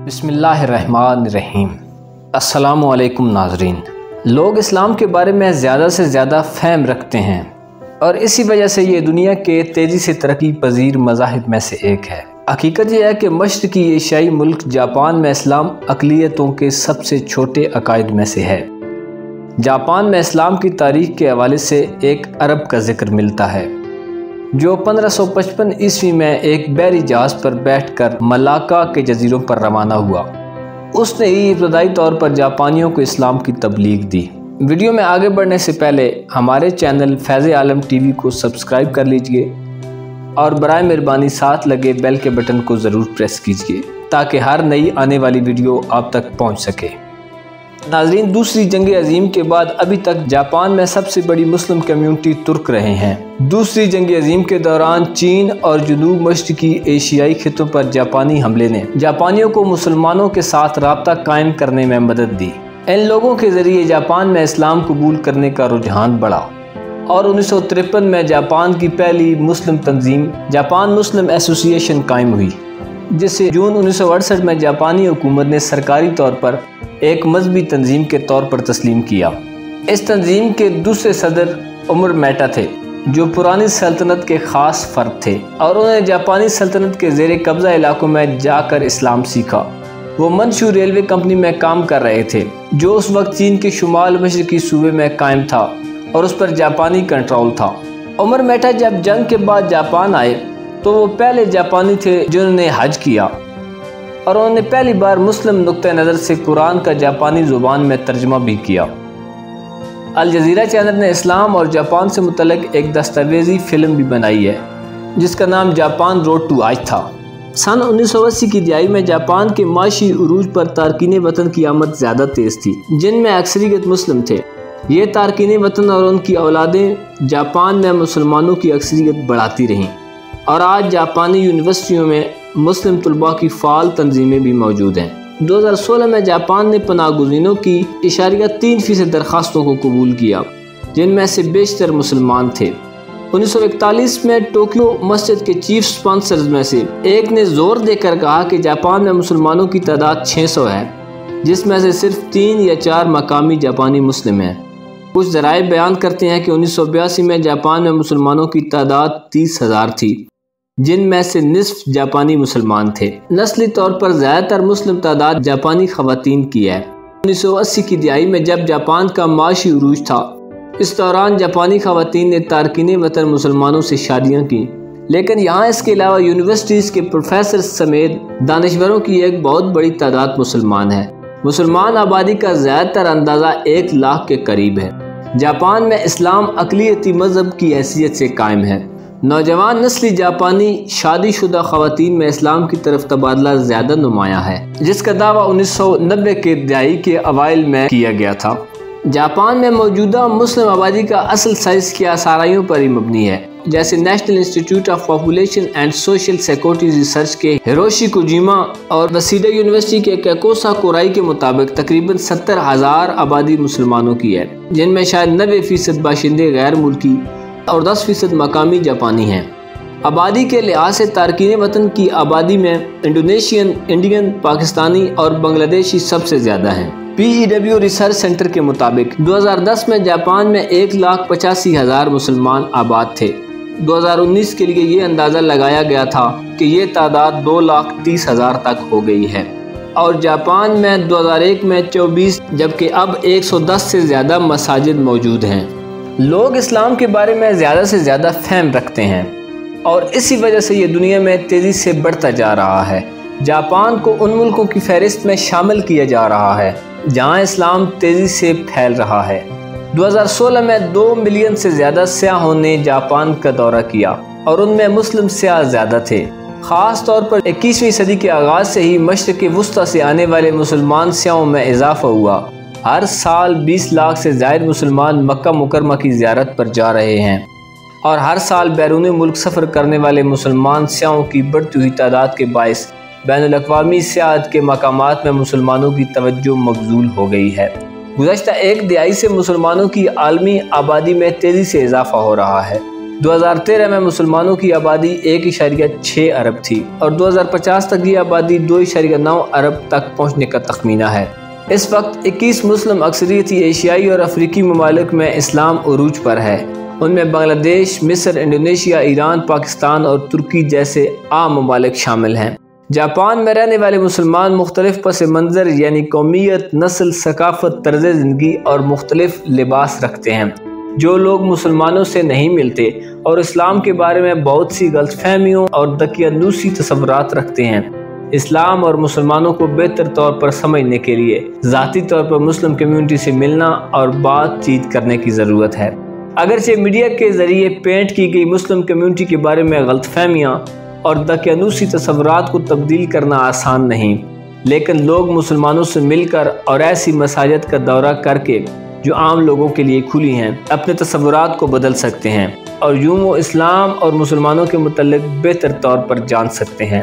बिस्मिल्लाहिर्रहमानिर्रहीम। अस्सलामु अलैकुम नाज़रीन। लोग इस्लाम के बारे में ज़्यादा से ज़्यादा फ़हम रखते हैं और इसी वजह से ये दुनिया के तेज़ी से तरक्की पजीर मज़ाहिब में से एक है। हकीकत यह है कि मशरक़ी एशियाई मुल्क जापान में इस्लाम अक़लियतों के सबसे छोटे अकायद में से है। जापान में इस्लाम की तारीख़ के हवाले से एक अरब का ज़िक्र मिलता है जो 1555 ईस्वी में एक बहरी जहाज़ पर बैठकर मलाका के जजीरों पर रवाना हुआ। उसने ही इब्तदाई तौर पर जापानियों को इस्लाम की तबलीग दी। वीडियो में आगे बढ़ने से पहले हमारे चैनल फैज़ आलम टीवी को सब्सक्राइब कर लीजिए और बराए मेहरबानी साथ लगे बेल के बटन को ज़रूर प्रेस कीजिए ताकि हर नई आने वाली वीडियो आप तक पहुंच सके। नाज़रीन, दूसरी जंग अजीम के बाद अभी तक जापान में सबसे बड़ी मुस्लिम कम्युनिटी तुर्क रहे हैं। दूसरी जंग अजीम के दौरान चीन और जनूब मशरक़ी एशियाई खित्तों पर जापानी हमले ने जापानियों को मुसलमानों के साथ राब्ता कायम करने में मदद दी। इन लोगों के ज़रिए जापान में इस्लाम कबूल करने का रुझान बढ़ा और 1953 में जापान की पहली मुस्लिम तंजीम जापान मुस्लिम एसोसिएशन कायम हुई, जिसे जून 1968 में जापानी हुकूमत ने सरकारी तौर पर एक मजहबी तंजीम के तौर पर तस्लीम किया। इस तंजीम के दूसरे सदर उमर मेटा थे जो पुरानी सल्तनत के ख़ास फ़र्द थे और उन्होंने जापानी सल्तनत के ज़ेरे कब्ज़ा इलाकों में जाकर इस्लाम सीखा। वो मंशू रेलवे कंपनी में काम कर रहे थे जो उस वक्त चीन के शुमाल मशरक़ी सूबे में कायम था और उस पर जापानी कंट्रोल था। उमर मेटा जब जंग के बाद जापान आए तो वो पहले जापानी थे जिन्होंने हज किया और उन्होंने पहली बार मुस्लिम नुक्ते नज़र से कुरान का जापानी ज़ुबान में तर्जमा भी किया। अल जज़ीरा चैनल ने इस्लाम और जापान से मुतल्लिक़ एक दस्तावेज़ी फ़िल्म भी बनाई है जिसका नाम जापान रोड टू आज था। सन 1980 की दिहाई में जापान के माशी उरूज पर तारकीन वतन की आमद ज़्यादा तेज़ थी जिनमें अक्सरियत मुस्लिम थे। ये तारकीन वतन और उनकी औलादें जापान में मुसलमानों की अक्सरियत बढ़ाती रहीं और आज जापानी यूनिवर्सिटियों में मुस्लिम तलबा की फ़ाल तंजीमें भी मौजूद हैं। 2016 में जापान ने पनाहगज़ीनों की 3% दरख्वास्तों को कबूल किया जिनमें से बेशतर मुसलमान थे। 1941 में टोक्यो मस्जिद के चीफ स्पॉन्सर्स में से एक ने जोर देकर कहा कि जापान में मुसलमानों की तादाद 600 है जिसमें से सिर्फ 3 या 4 मकामी जापानी मुस्लिम हैं। कुछ ज़राए बयान करते हैं कि 1982 में जापान में मुसलमानों की तादाद 30,000 थी जिनमें से निस्फ जापानी मुसलमान थे। नस्ली तौर पर ज़्यादातर मुस्लिम तादाद जापानी ख़वातीन की है। 1980 की दिहाई में जब जापान का माशी उरूज था इस दौरान जापानी ख़वातीन ने तारकीन वतन मुसलमानों से शादियाँ की, लेकिन यहाँ इसके अलावा यूनिवर्सिटीज़ के प्रोफेसर समेत दानिश्वरों की एक बहुत बड़ी तादाद मुसलमान है। मुसलमान आबादी का ज़्यादातर अंदाज़ा 1 लाख के करीब है। जापान में इस्लाम अक़लियती मज़हब की हैसियत से कायम है। नौजवान नस्ली जापानी शादीशुदा ख़वातीन में इस्लाम की तरफ तबादला ज़्यादा नुमायाँ है जिसका दावा 1990 के दहाई के अवाइल में किया गया था। जापान में मौजूदा मुस्लिम आबादी का असल साइंस की आसाराइयों पर ही मबनी है, जैसे national institute of population and social security research के हिरोशी कोजिमा और वसीडा यूनिवर्सिटी के कैकोसा कोराई के मुताबिक तकरीबन 70,000 आबादी मुसलमानों की है जिनमें शायद 90% बाशिंदे गैर मुल्की और 10% मकामी जापानी हैं। आबादी के लिहाज से तारकीन वतन की आबादी में इंडोनेशियन, इंडियन, पाकिस्तानी और बांग्लादेशी सबसे ज़्यादा हैं। PEW रिसर्च सेंटर के मुताबिक 2010 में जापान में 1,85,000 मुसलमान आबाद थे। 2019 के लिए ये अंदाज़ा लगाया गया था कि ये तादाद 2,30,000 तक हो गई है और जापान में 2001 में 24 जबकि अब 110 से ज़्यादा मसाजिद मौजूद हैं। लोग इस्लाम के बारे में ज़्यादा से ज़्यादा फ़हम रखते हैं और इसी वजह से ये दुनिया में तेज़ी से बढ़ता जा रहा है। जापान को उन मुल्कों की फहरिस्त में शामिल किया जा रहा है जहां इस्लाम तेज़ी से फैल रहा है। 2016 में 2 मिलियन से ज़्यादा सयाहों ने जापान का दौरा किया और उनमें मुस्लिम सयाह ज़्यादा थे। ख़ास तौर पर 21वीं सदी के आगाज़ से ही मशरिक़ वुस्ता से आने वाले मुसलमान सयाहों में इजाफ़ा हुआ। हर साल 20 लाख से ज़ायद मुसलमान मक्का मुकरमा की ज़ियारत पर जा रहे हैं और हर साल बैरून मुल्क सफ़र करने वाले मुसलमान सयाहों की बढ़ती हुई तादाद के बायस बैनुल-अक़वामी सियाहत के मकामात में मुसलमानों की तवज्जो मबज़ूल हो गई है। गुज़श्ता एक दिहाई से मुसलमानों की आलमी आबादी में तेज़ी से इजाफ़ा हो रहा है। 2013 میں مسلمانوں کی آبادی 1.6 ارب تھی اور 2050 تک یہ آبادی 2.9 ارب تک پہنچنے کا تخمینہ ہے۔ اس وقت 21 مسلم اکثریتی ایشیائی اور افریقی ممالک میں اسلام عروج پر ہے۔ ان میں بنگلہ دیش، مصر، انڈونیشیا، ایران، پاکستان اور ترکی جیسے عام ممالک شامل ہیں۔ جاپان میں رہنے والے مسلمان مختلف پس منظر یعنی قومیت، نسل، ثقافت، طرز زندگی اور مختلف لباس رکھتے ہیں جو لوگ مسلمانوں سے نہیں ملتے اور اسلام کے بارے میں بہت سی غلط فہمیوں اور دقیانوسی تصورات رکھتے ہیں۔ اسلام اور مسلمانوں کو بہتر طور پر سمجھنے کے لیے ذاتی طور پر مسلم کمیونٹی سے ملنا اور بات چیت کرنے کی ضرورت ہے۔ اگرچہ میڈیا کے ذریعے پینٹ کی گئی مسلم کمیونٹی کے بارے میں غلط فہمیاں اور دقیانوسی تصورات کو تبدیل کرنا آسان نہیں، لیکن لوگ مسلمانوں سے مل کر اور ایسی مساجد کا دورہ کر کے جو عام لوگوں کے لیے کھلی ہیں اپنے تصورات کو بدل سکتے ہیں اور یوں وہ اسلام اور مسلمانوں کے متعلق بہتر طور پر جان سکتے ہیں۔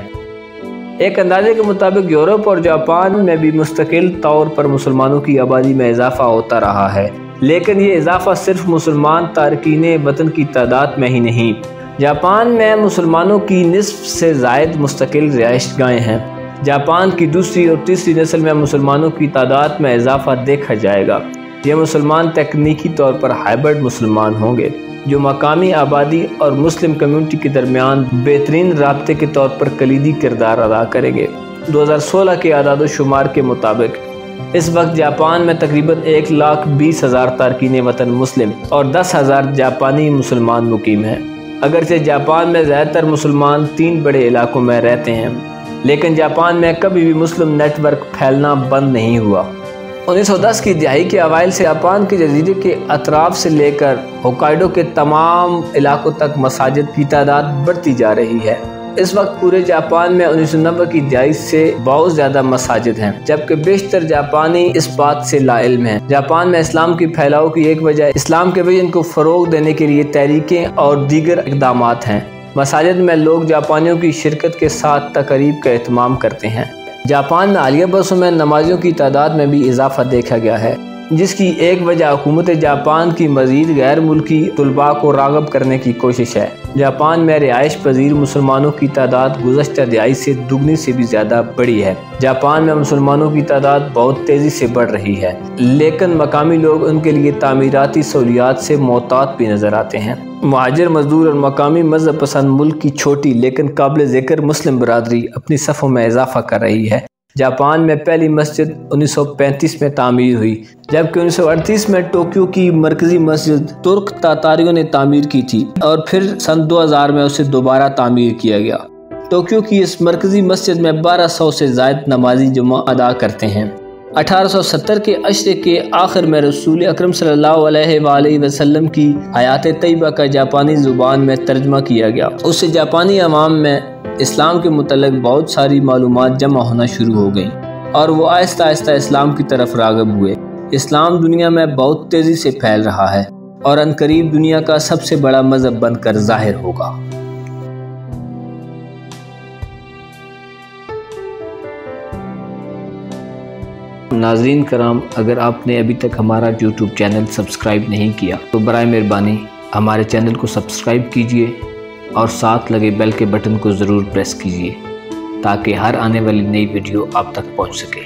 ایک اندازے کے مطابق یورپ اور جاپان میں بھی مستقل طور پر مسلمانوں کی آبادی میں اضافہ ہوتا رہا ہے، لیکن یہ اضافہ صرف مسلمان تارکین وطن کی تعداد میں ہی نہیں۔ جاپان میں مسلمانوں کی نصف سے زائد مستقل رہائش گاہیں ہیں۔ جاپان کی دوسری اور تیسری نسل میں مسلمانوں کی تعداد میں اضافہ دیکھا جائے گا۔ یہ مسلمان تکنیکی طور پر ہائبرڈ مسلمان ہوں گے جو مقامی آبادی اور مسلم کمیونٹی کے درمیان بہترین رابطے کے طور پر کلیدی کردار ادا کریں گے۔ 2016 کے اعداد و شمار کے مطابق اس وقت جاپان میں تقریباً 1,20,000 تارکین وطن مسلم اور 10,000 جاپانی مسلمان مقیم ہیں۔ اگرچہ جاپان میں زیادہ تر مسلمان 3 بڑے علاقوں میں رہتے ہیں، لیکن جاپان میں کبھی بھی مسلم نیٹ ورک پھیلنا بند نہیں ہوا۔ 1910 کی دہائی کے اوائل سے جاپان کے جزیرے کے اطراف سے لے کر ہوکائیڈو کے تمام علاقوں تک مساجد کی تعداد بڑھتی جا رہی ہے۔ اس وقت پورے جاپان میں 1990 کی دہائی سے بہت زیادہ مساجد ہیں، جبکہ بیشتر جاپانی اس بات سے لا علم ہیں۔ جاپان میں اسلام کی پھیلاؤ کی ایک وجہ اسلام کے ویژن کو فروغ دینے کے لیے تحریکیں اور دیگر اقدامات ہیں۔ مساجد میں لوگ جاپانیوں کی شرکت کے ساتھ تقریب کا اہتمام کرتے ہیں۔ جاپان میں عالیہ برسوں میں نمازیوں کی تعداد میں بھی اضافہ دیکھا گیا ہے، جس کی ایک وجہ حکومت جاپان کی مزید غیر ملکی طلباء کو راغب کرنے کی کوشش ہے۔ جاپان میں رہائش پذیر مسلمانوں کی تعداد گزشتہ دہائی سے دگنی سے بھی زیادہ بڑھی ہے۔ جاپان میں مسلمانوں کی تعداد بہت تیزی سے بڑھ رہی ہے، لیکن مقامی لوگ ان کے لیے تعمیراتی سہولیات سے محتاط بھی نظر آتے ہیں۔ مہاجر مزدور اور مقامی مذہب پسند ملک کی چھوٹی لیکن قابل ذکر مسلم برادری اپنی صفوں میں اضافہ کر رہی ہے۔ جاپان میں پہلی مسجد 1935 میں تعمیر ہوئی، جبکہ 1938 میں ٹوکیو کی مرکزی مسجد ترک تاتاریوں نے تعمیر کی تھی اور پھر سن 2000 میں اسے دوبارہ تعمیر کیا گیا۔ ٹوکیو کی اس مرکزی مسجد میں 1200 سے زائد نمازی جمعہ ادا کرتے ہیں۔ 1870 کے عشرے کے آخر میں رسول اکرم صلی اللہ علیہ وآلہ وسلم کی حیات طیبہ کا جاپانی زبان میں ترجمہ کیا گیا۔ اس سے جاپانی عوام میں اسلام کے متعلق بہت ساری معلومات جمع ہونا شروع ہو گئیں اور وہ آہستہ آہستہ اسلام کی طرف راغب ہوئے۔ اسلام دنیا میں بہت تیزی سے پھیل رہا ہے اور عنقریب دنیا کا سب سے بڑا مذہب بن کر ظاہر ہوگا۔ ناظرین کرام، اگر آپ نے ابھی تک ہمارا یوٹیوب چینل سبسکرائب نہیں کیا تو برائے مہربانی ہمارے چینل کو سبسکرائب کیجئے اور ساتھ لگے بیل کے بٹن کو ضرور پریس کیجئے تاکہ ہر آنے والی نئی ویڈیو آپ تک پہنچ سکے۔